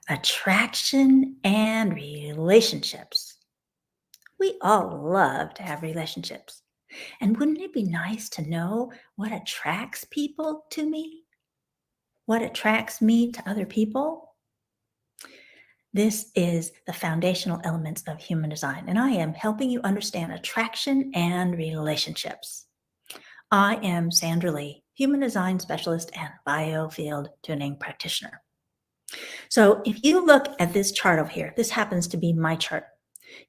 Attraction and relationships. We all love to have relationships. And wouldn't it be nice to know what attracts people to me? What attracts me to other people? This is the foundational elements of human design, and I am helping you understand attraction and relationships. I am Sandra Lee, human design specialist and biofield tuning practitioner. So if you look at this chart over here, this happens to be my chart.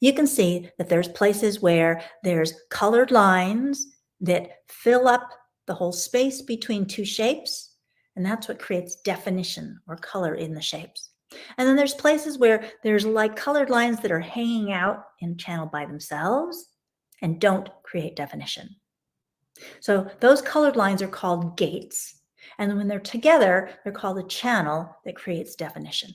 You can see that there's places where there's colored lines that fill up the whole space between two shapes, and that's what creates definition or color in the shapes. And then there's places where there's like colored lines that are hanging out in channel by themselves and don't create definition. So those colored lines are called gates. And when they're together, they're called a channel that creates definition.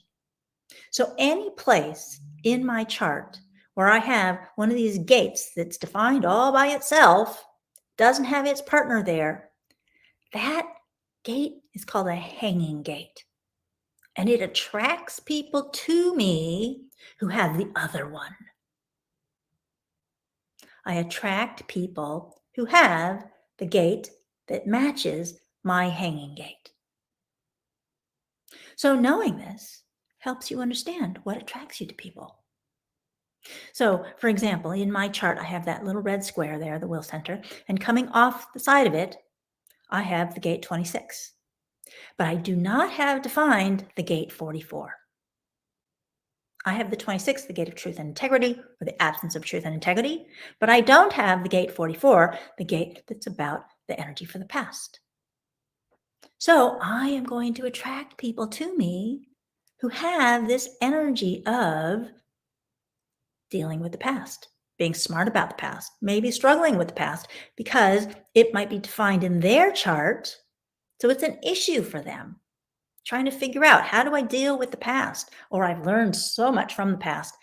So any place in my chart where I have one of these gates that's defined all by itself, doesn't have its partner there, that gate is called a hanging gate. And it attracts people to me who have the other one. I attract people who have the gate that matches my hanging gate. So knowing this helps you understand what attracts you to people. So, for example, in my chart, I have that little red square there, the will center, and coming off the side of it, I have the gate 26. But I do not have defined the gate 44. I have the 26, the gate of truth and integrity, or the absence of truth and integrity, but I don't have the gate 44, the gate that's about the energy for the past. So I am going to attract people to me who have this energy of dealing with the past, being smart about the past, maybe struggling with the past because it might be defined in their chart. So it's an issue for them trying to figure out, how do I deal with the past? Or I've learned so much from the past.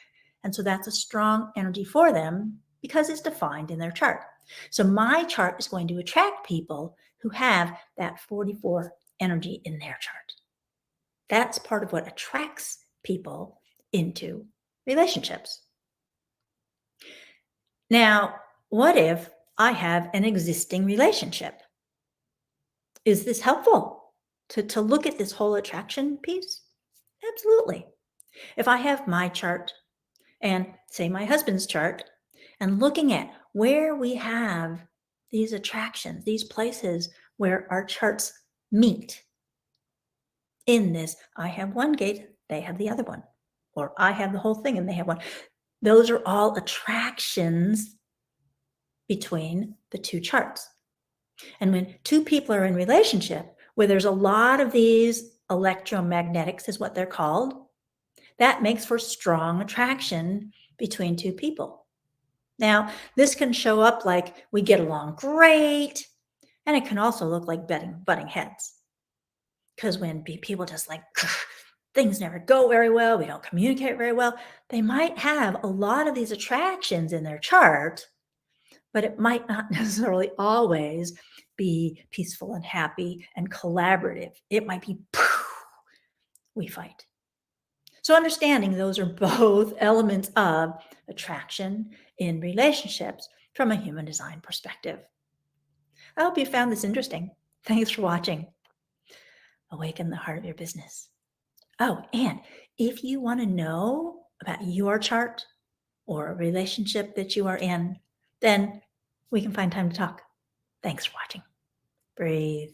And so that's a strong energy for them because it's defined in their chart. So my chart is going to attract people who have that 44 energy in their chart. That's part of what attracts people into relationships. Now, what if I have an existing relationship? Is this helpful to look at this whole attraction piece? Absolutely. If I have my chart and say my husband's chart and looking at where we have these attractions, these places where our charts meet in this, I have one gate, they have the other one, or I have the whole thing and they have one. Those are all attractions between the two charts. And when two people are in relationship, where there's a lot of these electromagnetics is what they're called, that makes for strong attraction between two people. Now, this can show up like we get along great, and it can also look like butting heads. Because when people just like, things never go very well, we don't communicate very well, they might have a lot of these attractions in their chart, but it might not necessarily always be peaceful and happy and collaborative. It might be, we fight. So understanding those are both elements of attraction in relationships from a human design perspective. I hope you found this interesting. Thanks for watching. Awaken the heart of your business. Oh, and if you want to know about your chart or a relationship that you are in, then we can find time to talk. Thanks for watching. Breathe.